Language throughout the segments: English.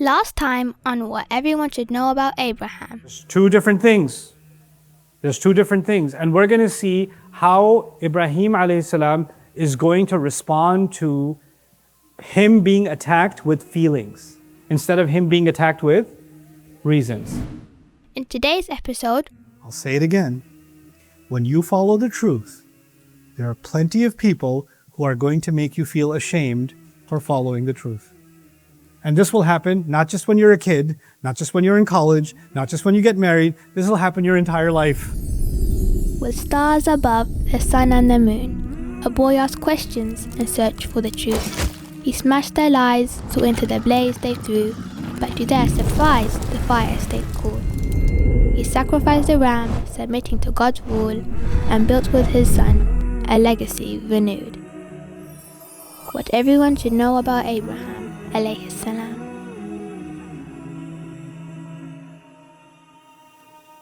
Last time on What Everyone Should Know About Abraham. There's two different things. And we're going to see how Ibrahim alayhi salam is going to respond to him being attacked with feelings instead of him being attacked with reasons. In today's episode, I'll say it again. When you follow the truth, there are plenty of people who are going to make you feel ashamed for following the truth. And this will happen not just when you're a kid, not just when you're in college, not just when you get married. This will happen your entire life. with stars above, the sun and the moon, a boy asked questions and searched for the truth. He smashed their lies, so into the blaze they threw, but to their surprise, the fire stayed cool. He sacrificed a ram, submitting to God's rule, and built with his son a legacy renewed. What everyone should know about Abraham, alayhi salam.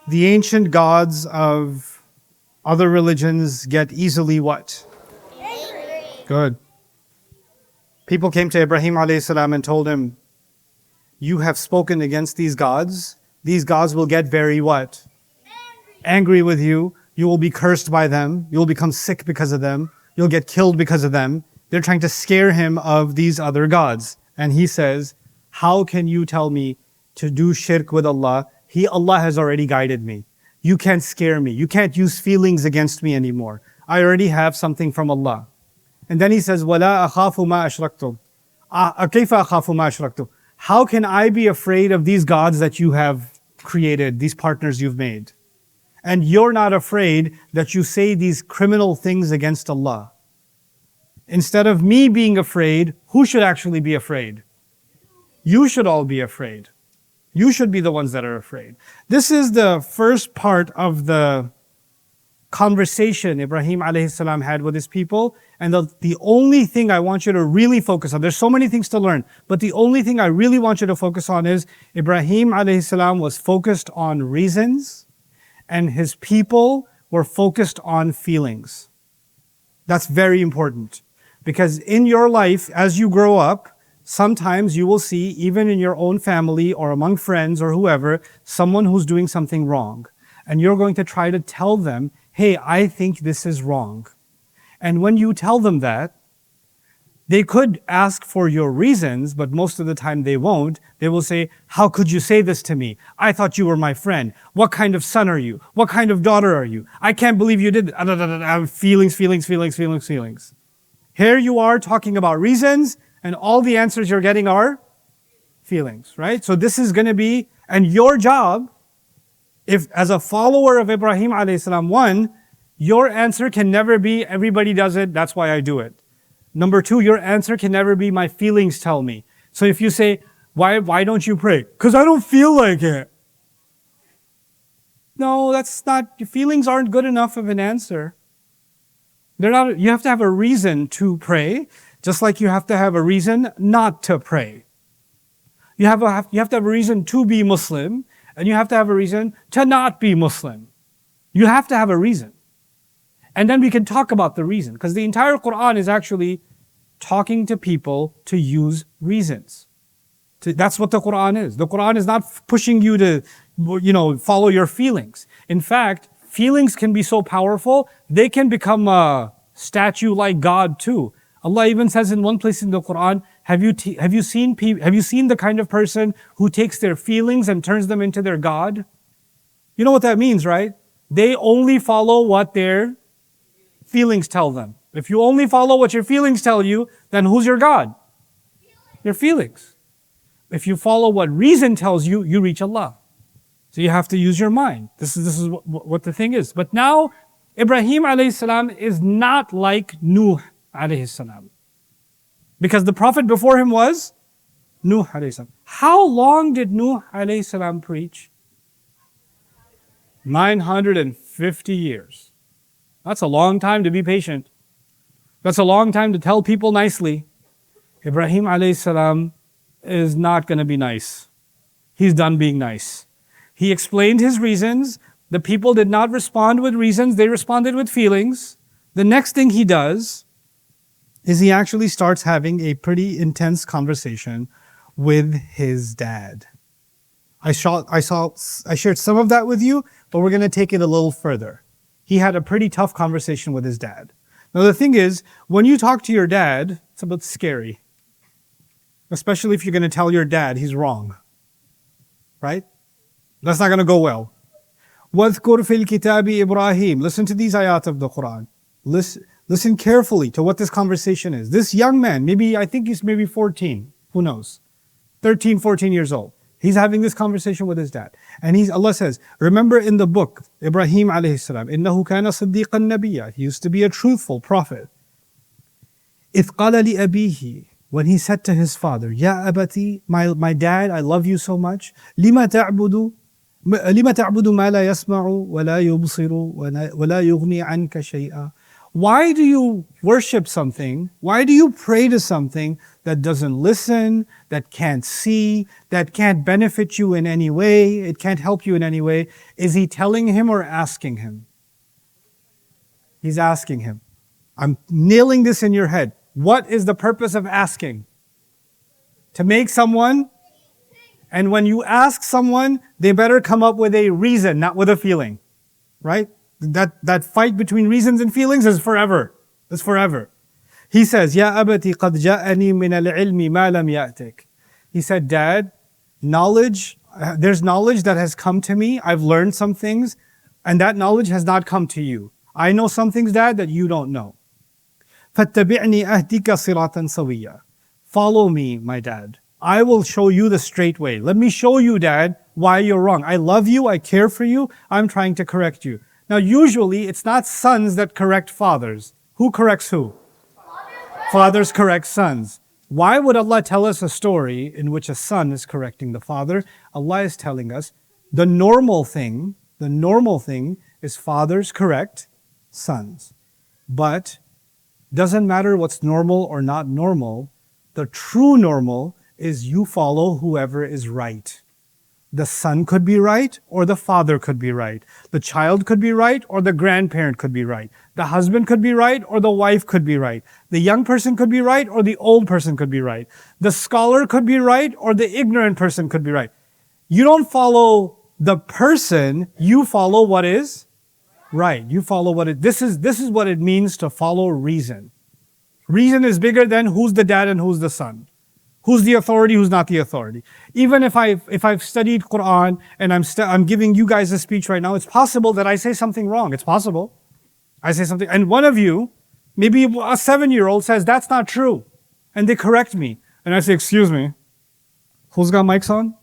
The ancient gods of other religions get easily what? Angry. Good. People came to Ibrahim alayhi salam and told him, you have spoken against these gods. These gods will get very what? Angry with you. You will be cursed by them. You will become sick because of them. You'll get killed because of them. They're trying to scare him of these other gods. And he says, how can you tell me to do shirk with Allah? Allah has already guided me. You can't scare me. You can't use feelings against me anymore. I already have something from Allah. And then he says, وَلَا أَخَافُ مَا أَشْرَكْتُمْ كَيْفَ أَخَافُ مَا أَشْرَكْتُمْ. How can I be afraid of these gods that you have created, these partners you've made? And you're not afraid that you say these criminal things against Allah. Instead of me being afraid, who should actually be afraid? You should all be afraid. You should be the ones that are afraid. This is the first part of the conversation Ibrahim alayhi salam had with his people. And the only thing I want you to really focus on, there's so many things to learn, but the only thing I really want you to focus on is Ibrahim alayhi salam was focused on reasons and his people were focused on feelings. That's very important. Because in your life, as you grow up, sometimes you will see, even in your own family or among friends or whoever, someone who's doing something wrong. And you're going to try to tell them, hey, I think this is wrong. And when you tell them that, they could ask for your reasons, but most of the time they won't. They will say, how could you say this to me? I thought you were my friend. What kind of son are you? What kind of daughter are you? I can't believe you did it. Feelings. Here you are talking about reasons, and all the answers you're getting are feelings, right? So this is going to be, and your job, if as a follower of Ibrahim alayhi salam, one, your answer can never be, everybody does it, that's why I do it. Number two, your answer can never be, my feelings tell me. So if you say, why don't you pray? Because I don't feel like it. No, that's not, your feelings aren't good enough of an answer. They're not, you have to have a reason to pray, just like you have to have a reason not to pray. You have to have a reason to be Muslim, and you have to have a reason to not be Muslim. You have to have a reason. And then we can talk about the reason, because the entire Quran is actually talking to people to use reasons. That's what the Quran is. The Quran is not pushing you to, follow your feelings. In fact, feelings can be so powerful, they can become a statue like God too. Allah even says in one place in the Quran, have you seen the kind of person who takes their feelings and turns them into their God? You know what that means, right? They only follow what their feelings tell them. If you only follow what your feelings tell you, then who's your God? Your feelings. If you follow what reason tells you, you reach Allah. So you have to use your mind. This is what the thing is. But now, Ibrahim alayhi salam is not like Nuh alayhi salam. Because the prophet before him was Nuh alayhi salam. How long did Nuh alayhi salam preach? 950 years. That's a long time to be patient. That's a long time to tell people nicely. Ibrahim alayhi salam is not going to be nice. He's done being nice. He explained his reasons. The people did not respond with reasons. They responded with feelings. The next thing he does is he actually starts having a pretty intense conversation with his dad. I shared some of that with you, but we're going to take it a little further. He had a pretty tough conversation with his dad. Now the thing is, when you talk to your dad, it's a bit scary. Especially if you're going to tell your dad he's wrong. Right? That's not going to go well. وَاذْكُرْ فِي الْكِتَابِ إِبْرَاهِيمَ. Listen to these ayat of the Quran. Listen carefully to what this conversation is. This young man, I think he's maybe 14. Who knows? 13, 14 years old. He's having this conversation with his dad. And Allah says, remember in the book, Ibrahim alayhi salam, إِنَّهُ كَانَ صِدِّيقًا نَبِيًّا. He used to be a truthful prophet. إِذْ قَالَ لِأَبِيهِ. When he said to his father, Ya abati, my dad, I love you so much. لِمَ تَعْبُدُ مَا لَا يَسْمَعُ وَلَا يُبْصِرُ وَلَا يُغْنِي عَنْكَ شَيْئًا. Why do you worship something? Why do you pray to something that doesn't listen, that can't see, that can't benefit you in any way, it can't help you in any way? Is he telling him or asking him? He's asking him. I'm nailing this in your head. What is the purpose of asking? To make someone, and when you ask someone, they better come up with a reason, not with a feeling. Right? That fight between reasons and feelings is forever. It's forever. He says, Ya abati qad ja'ani min al-ilmi ma lam ya'tik. He said, Dad, there's knowledge that has come to me. I've learned some things, and that knowledge has not come to you. I know some things, Dad, that you don't know. فَاتَّبِعْنِي أَهْدِكَ صِرَاطًا سَوِيًّا. Follow me, my dad. I will show you the straight way. Let me show you, Dad, why you're wrong. I love you. I care for you. I'm trying to correct you. Now, usually, it's not sons that correct fathers. Who corrects who? Fathers correct sons. Why would Allah tell us a story in which a son is correcting the father? Allah is telling us the normal thing is fathers correct sons. But doesn't matter what's normal or not normal. The true normal is you follow whoever is right. The son could be right or the father could be right. The child could be right or the grandparent could be right. The husband could be right or the wife could be right. The young person could be right or the old person could be right. The scholar could be right or the ignorant person could be right. You don't follow the person, you follow what is right. You follow what it, this is what it means to follow reason. Reason is bigger than who's the dad and who's the son. Who's the authority, who's not the authority. Even if I've studied Quran and I'm giving you guys a speech right now, it's possible that I say something wrong. It's possible. I say something, and one of you, maybe a 7-year-old says, that's not true. And they correct me. And I say, excuse me, who's got mics on?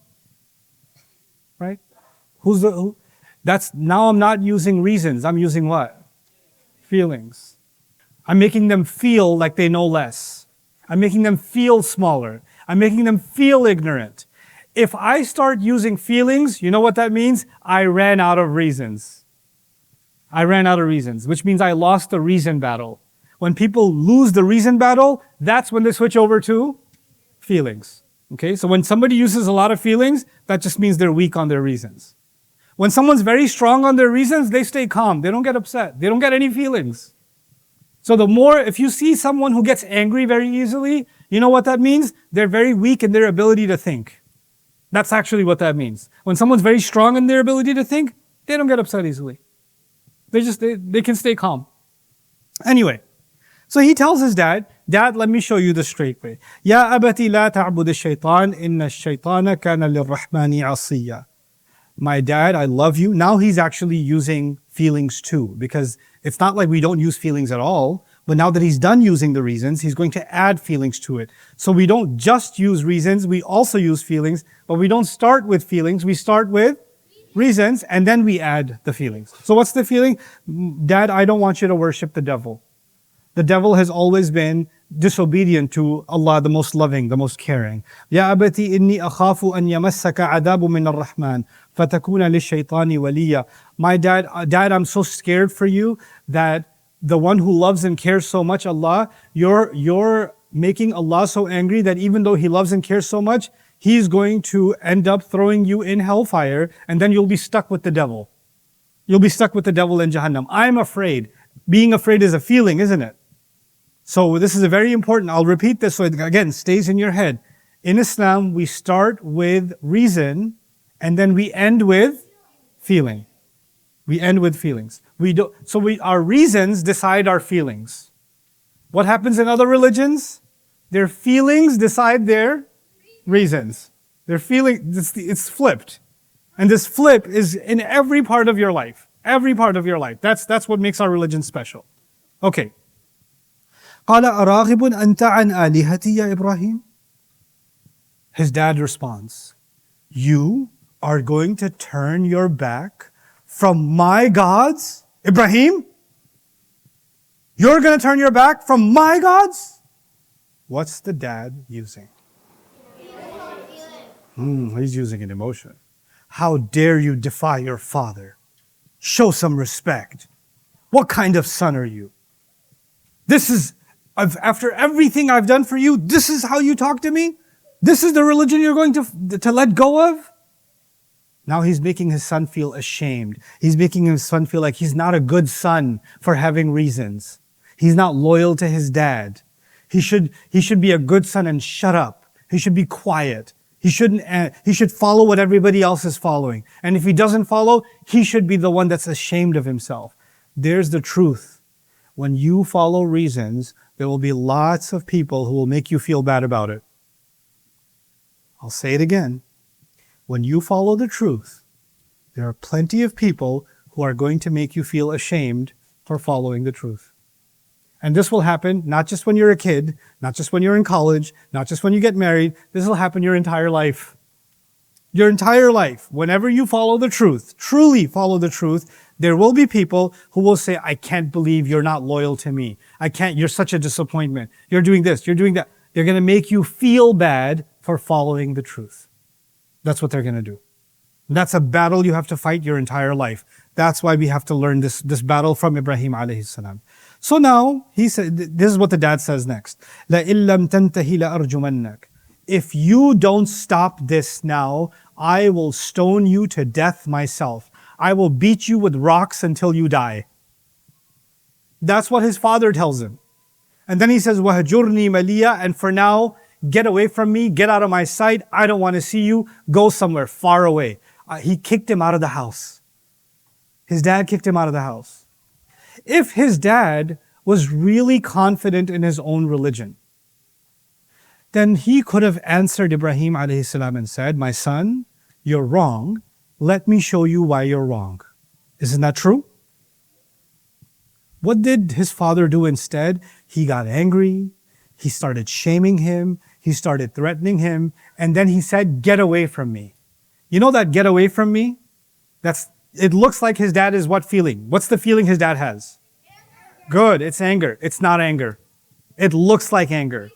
Right? Now I'm not using reasons. I'm using what? Feelings. I'm making them feel like they know less. I'm making them feel smaller. I'm making them feel ignorant. If I start using feelings, you know what that means? I ran out of reasons. Which means I lost the reason battle. When people lose the reason battle, that's when they switch over to feelings. Okay, so when somebody uses a lot of feelings, that just means they're weak on their reasons. When someone's very strong on their reasons, they stay calm. They don't get upset. They don't get any feelings. So if you see someone who gets angry very easily, you know what that means? They're very weak in their ability to think. That's actually what that means. When someone's very strong in their ability to think, they don't get upset easily. They can stay calm. Anyway, so he tells his dad, Dad, let me show you the straight way. Ya abati la ta'bud ash-shaytan, inna ash-shaytana kana lir-rahmani 'asiyya. My dad, I love you. Now he's actually using feelings too, because it's not like we don't use feelings at all, but now that he's done using the reasons, he's going to add feelings to it. So we don't just use reasons, we also use feelings, but we don't start with feelings, we start with reasons, and then we add the feelings. So what's the feeling? Dad, I don't want you to worship the devil. The devil has always been disobedient to Allah, the most loving, the most caring. Ya abati inni akhafu an yamassaka adabu min ar-Rahman fatakuna lish-shaytani waliya. My dad, I'm so scared for you that the one who loves and cares so much, Allah, you're making Allah so angry that even though He loves and cares so much, He's going to end up throwing you in hellfire, and then you'll be stuck with the devil. You'll be stuck with the devil in Jahannam. I'm afraid. Being afraid is a feeling, isn't it? So this is a very important, I'll repeat this so it again stays in your head. In Islam, we start with reason and then we end with feeling. We end with feelings. Our reasons decide our feelings. What happens in other religions? Their feelings decide their reasons. It's flipped. And this flip is in every part of your life. Every part of your life. That's what makes our religion special. Okay. قال أراغب أنت عن آلهتي يا إبراهيم? His dad responds, you are going to turn your back from my gods? Ibrahim? You're going to turn your back from my gods? What's the dad using? He's using an emotion. How dare you defy your father? Show some respect. What kind of son are you? After everything I've done for you, this is how you talk to me? This is the religion you're going to let go of? Now he's making his son feel ashamed. He's making his son feel like he's not a good son for having reasons. He's not loyal to his dad. He should be a good son and shut up. He should be quiet. He should follow what everybody else is following. And if he doesn't follow, he should be the one that's ashamed of himself. There's the truth. When you follow reasons, there will be lots of people who will make you feel bad about it. I'll say it again. When you follow the truth, there are plenty of people who are going to make you feel ashamed for following the truth. And this will happen not just when you're a kid, not just when you're in college, not just when you get married. This will happen your entire life. Your entire life. Whenever you follow the truth, truly follow the truth, there will be people who will say, I can't believe you're not loyal to me. You're such a disappointment. You're doing this, you're doing that. They're going to make you feel bad for following the truth. That's what they're going to do. That's a battle you have to fight your entire life. That's why we have to learn this battle from Ibrahim alayhi salam. So now, he said, this is what the dad says next. لَإِن لَمْ تَنْتَهِ لَأَرْجُمَنَّكَ. If you don't stop this now, I will stone you to death myself. I will beat you with rocks until you die. That's what his father tells him. And then he says, وَهَجُرْنِي مَلِيًّا. And for now, get away from me, get out of my sight. I don't want to see you. Go somewhere far away. He kicked him out of the house. His dad kicked him out of the house. If his dad was really confident in his own religion, then he could have answered Ibrahim alayhi salam and said, my son, you're wrong. Let me show you why you're wrong. Isn't that true? What did his father do instead? He got angry. He started shaming him. He started threatening him. And then he said, get away from me. You know that get away from me? It looks like his dad is what feeling? What's the feeling his dad has? Good, it's anger. It's not anger. It looks like anger.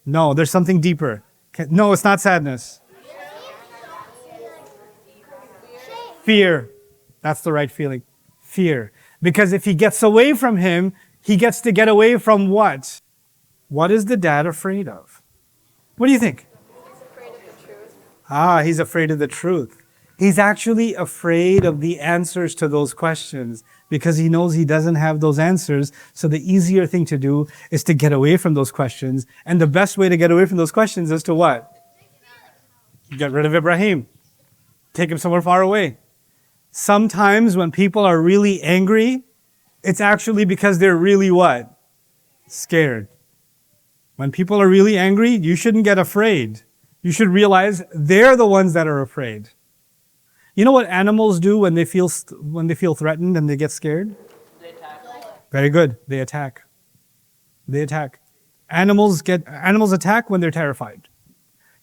No, there's something deeper. No, it's not sadness. Fear. That's the right feeling. Fear. Because if he gets away from him, he gets to get away from what? What is the dad afraid of? What do you think? He's afraid of the truth. He's afraid of the truth. He's actually afraid of the answers to those questions because he knows he doesn't have those answers. So the easier thing to do is to get away from those questions. And the best way to get away from those questions is to what? Get rid of Ibrahim. Take him somewhere far away. Sometimes when people are really angry, it's actually because they're really what? Scared. When people are really angry, you shouldn't get afraid. You should realize they're the ones that are afraid. You know what animals do when they feel threatened and they get scared? They attack. Very good. They attack. They attack. Animals attack when they're terrified.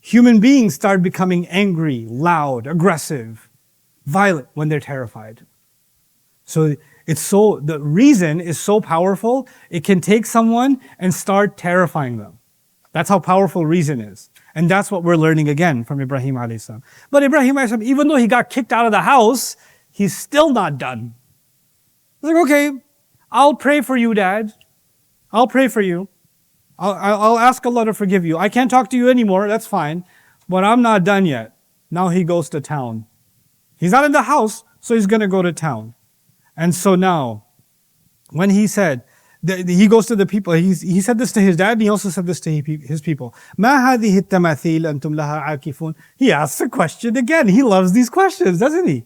Human beings start becoming angry, loud, aggressive, violent when they're terrified. So the reason is so powerful, it can take someone and start terrifying them. That's how powerful reason is. And that's what we're learning again from Ibrahim alayhi salam. But Ibrahim alayhi salam, even though he got kicked out of the house, he's still not done. He's like, okay, I'll pray for you, Dad. I'll pray for you. I'll ask Allah to forgive you. I can't talk to you anymore, that's fine. But I'm not done yet. Now he goes to town. He's not in the house, so he's going to go to town. And so now, when he said, He goes to the people. He said this to his dad, and he also said this to his people. ما هذه التماثيل أنتم لها عاكفون. He asks a question again. He loves these questions, doesn't he?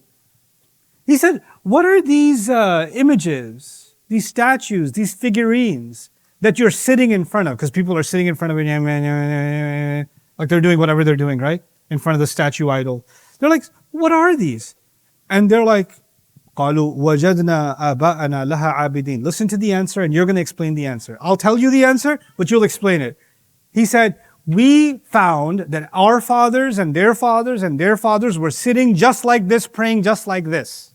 He said, what are these images, these statues, these figurines that you're sitting in front of? Because people are sitting in front of it, like they're doing whatever they're doing, right? In front of the statue idol. They're like, what are these? And they're like, قالوا وجدنا آباءنا لها عابدين. Listen to the answer and you're going to explain the answer. I'll tell you the answer, but you'll explain it. He said, we found that our fathers and their fathers and their fathers were sitting just like this, praying just like this.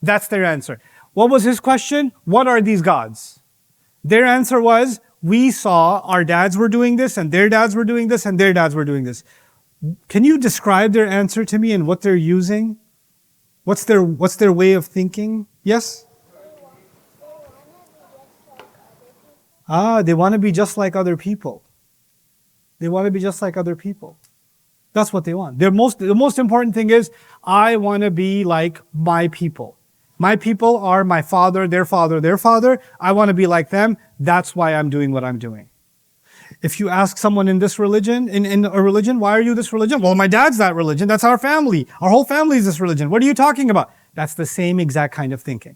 That's their answer. What was his question? What are these gods? Their answer was, we saw our dads were doing this and their dads were doing this and their dads were doing this. Can you describe their answer to me and what they're using? What's their way of thinking? Yes? They want to be just like other people. They want to be just like other people. That's what they want. The most important thing is, I want to be like my people. My people are my father, their father, their father. I want to be like them. That's why I'm doing what I'm doing. If you ask someone in this religion, in a religion, why are you this religion? Well, my dad's that religion. That's our family. Our whole family is this religion. What are you talking about? That's the same exact kind of thinking.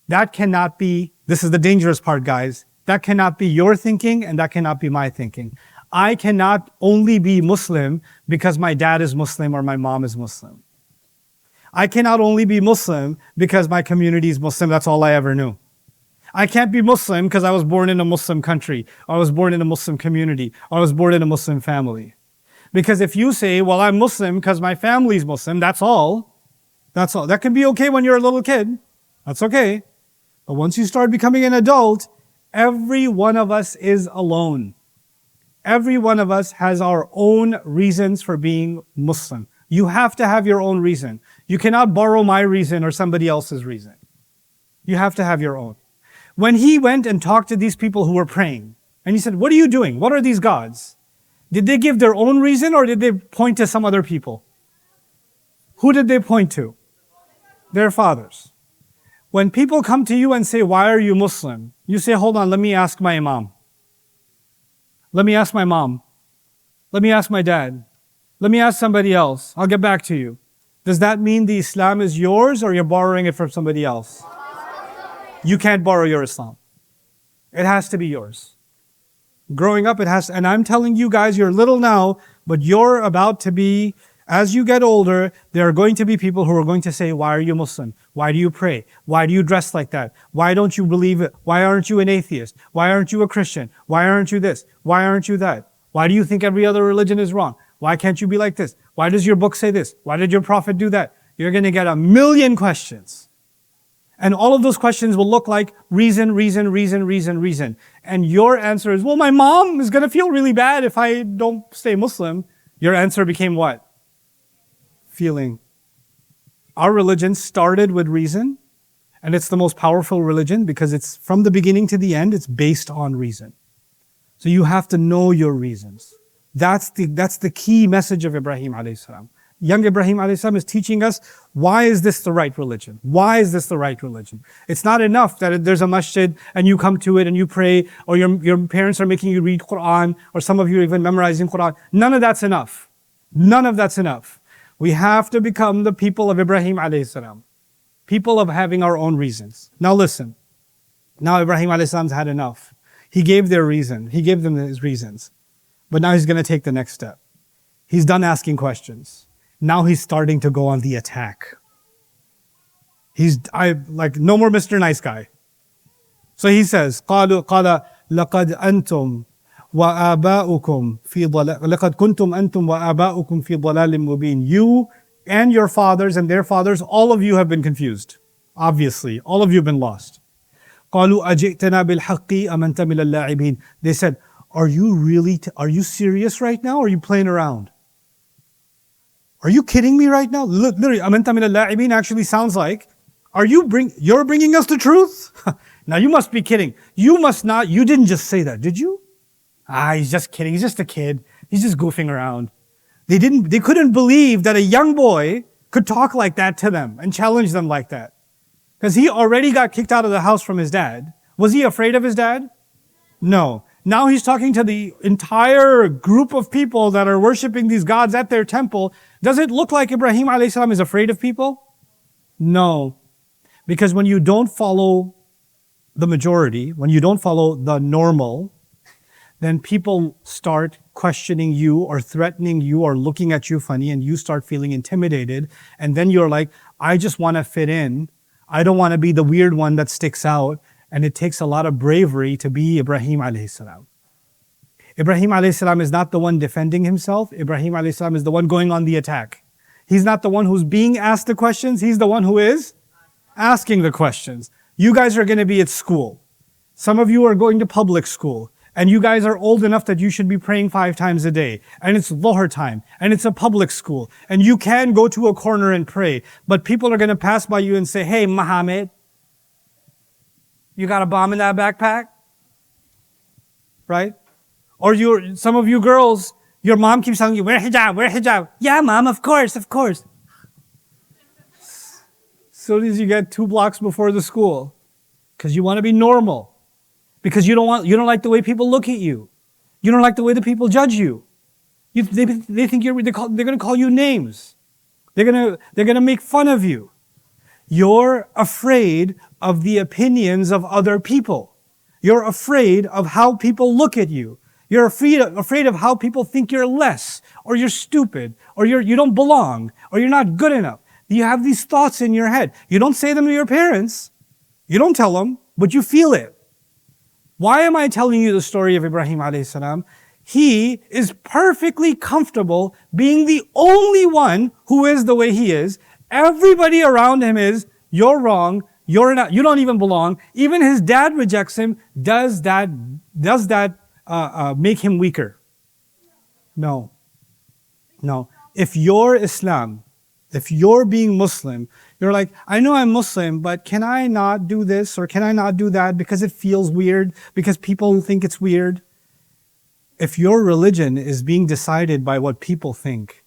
That cannot be, this is the dangerous part, guys. That cannot be your thinking and that cannot be my thinking. I cannot only be Muslim because my dad is Muslim or my mom is Muslim. I cannot only be Muslim because my community is Muslim. That's all I ever knew. I can't be Muslim because I was born in a Muslim country, or I was born in a Muslim community, or I was born in a Muslim family. Because if you say, well, I'm Muslim because my family's Muslim, that's all. That's all. That can be okay when you're a little kid. That's okay. But once you start becoming an adult, every one of us is alone. Every one of us has our own reasons for being Muslim. You have to have your own reason. You cannot borrow my reason or somebody else's reason. You have to have your own. When he went and talked to these people who were praying, and he said, what are you doing? What are these gods? Did they give their own reason or did they point to some other people? Who did they point to? Their fathers. When people come to you and say, why are you Muslim? You say, hold on, let me ask my imam. Let me ask my mom. Let me ask my dad. Let me ask somebody else. I'll get back to you. Does that mean the Islam is yours or you're borrowing it from somebody else? You can't borrow your Islam. It has to be yours. Growing up, it has to, and I'm telling you guys, you're little now, but you're about to be, as you get older, there are going to be people who are going to say, why are you Muslim? Why do you pray? Why do you dress like that? Why don't you believe it? Why aren't you an atheist? Why aren't you a Christian? Why aren't you this? Why aren't you that? Why do you think every other religion is wrong? Why can't you be like this? Why does your book say this? Why did your prophet do that? You're going to get a million questions. And all of those questions will look like reason. And your answer is, well, my mom is going to feel really bad if I don't stay Muslim. Your answer became what? Feeling. Our religion started with reason, and it's the most powerful religion because it's from the beginning to the end, it's based on reason. So you have to know your reasons. That's the key message of Ibrahim alayhi salam. Young Ibrahim alayhi salam is teaching us, why is this the right religion? Why is this the right religion? It's not enough that there's a masjid and you come to it and you pray, or your parents are making you read Quran, or some of you are even memorizing Quran. None of that's enough. None of that's enough. We have to become the people of Ibrahim alayhi salam. People of having our own reasons. Now listen. Now Ibrahim alayhi salam's had enough. He gave their reason. He gave them his reasons. But now he's going to take the next step. He's done asking questions. Now he's starting to go on the attack. No more Mr. Nice Guy. So he says, قَالَ لَقَدْ أَنْتُمْ وَآبَاؤُكُمْ فِي ضَلَالٍ لَقَدْ كُنْتُمْ أَنْتُمْ وَآبَاؤُكُمْ فِي ضَلَالٍ مُبِينٍ. You and your fathers and their fathers, all of you have been confused. Obviously, all of you have been lost. قَالُوا أَجِئْتَنَا بِالْحَقِّ أَمَنْتَ مِنَ اللاعبين. They said, are you serious right now or are you playing around? Are you kidding me right now? Look, literally, أَمَنْتَ مِنَ اللاعبين actually sounds like, you're bringing us the truth? Now you must be kidding. You didn't just say that, did you? He's just kidding. He's just a kid. He's just goofing around. They couldn't believe that a young boy could talk like that to them and challenge them like that. Because he already got kicked out of the house from his dad Was he afraid of his dad? No. Now he's talking to the entire group of people that are worshiping these gods at their temple. Does it look like Ibrahim alayhi salam is afraid of people? No. Because when you don't follow the majority, when you don't follow the normal, then people start questioning you or threatening you or looking at you funny, and you start feeling intimidated. And then you're like, I just want to fit in. I don't want to be the weird one that sticks out. And it takes a lot of bravery to be Ibrahim alayhi salam. Ibrahim alayhi salam is not the one defending himself. Ibrahim alayhi salam is the one going on the attack. He's not the one who's being asked the questions. He's the one who is asking the questions. You guys are going to be at school. Some of you are going to public school. And you guys are old enough that you should be praying 5 times a day. And it's Dhuhr time. And it's a public school. And you can go to a corner and pray. But people are going to pass by you and say, hey, Muhammad, you got a bomb in that backpack? Right? Or some of you girls, your mom keeps telling you, wear hijab, wear hijab. Yeah, mom, of course, of course. As soon as you get 2 blocks before the school, because you want to be normal. Because you don't like the way people look at you. You don't like the way the people judge you. They think they're going to call you names. They're going to make fun of you. You're afraid of the opinions of other people. You're afraid of how people look at you. You're afraid of how people think you're less, or you're stupid, or you don't belong, or you're not good enough. You have these thoughts in your head. You don't say them to your parents. You don't tell them, but you feel it. Why am I telling you the story of Ibrahim alayhi salam? He is perfectly comfortable being the only one who is the way he is. Everybody around him is, you're wrong, you're not, you don't even belong. Even his dad rejects him. Does that make him weaker? No. No. If you're Islam, if you're being Muslim, you're like, I know I'm Muslim, but can I not do this or can I not do that because it feels weird, because people think it's weird? If your religion is being decided by what people think,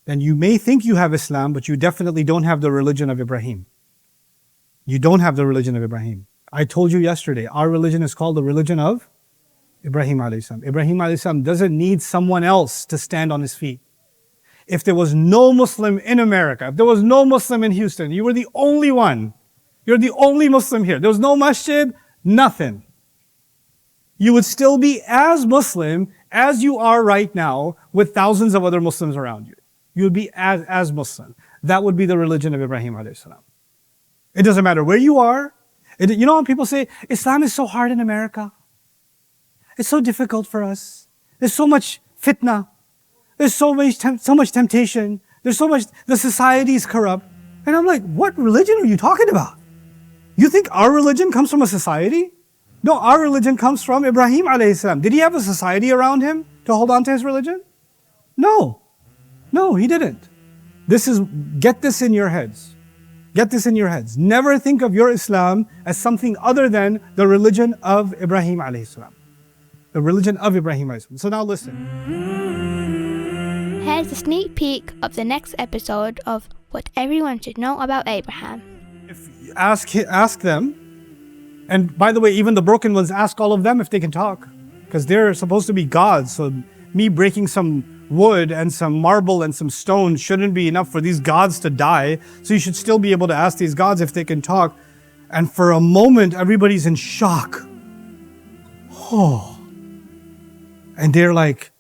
then you may think you have Islam, but you definitely don't have the religion of Ibrahim. You don't have the religion of Ibrahim. I told you yesterday, our religion is called the religion of Ibrahim alayhi salam. Ibrahim alayhi salam doesn't need someone else to stand on his feet. If there was no Muslim in America, if there was no Muslim in Houston, you were the only one. You're the only Muslim here. There was no masjid, nothing. You would still be as Muslim as you are right now with thousands of other Muslims around you. You would be as Muslim. That would be the religion of Ibrahim alayhi salam. It doesn't matter where you are. You know when people say, Islam is so hard in America. It's so difficult for us. There's so much fitna. There's so much temptation. There's so much, the society is corrupt. And I'm like, what religion are you talking about? You think our religion comes from a society? No, our religion comes from Ibrahim alayhi salam. Did he have a society around him to hold on to his religion? No. No, he didn't. Get this in your heads. Get this in your heads. Never think of your Islam as something other than the religion of Ibrahim alayhi salam. The religion of Ibrahim alayhi salam. So now listen. Here's a sneak peek of the next episode of What Everyone Should Know About Abraham. If you ask them, and by the way, even the broken ones, ask all of them if they can talk. Because they're supposed to be gods, so me breaking some wood and some marble and some stone shouldn't be enough for these gods to die. So you should still be able to ask these gods if they can talk. And for a moment, everybody's in shock. Oh. And they're like,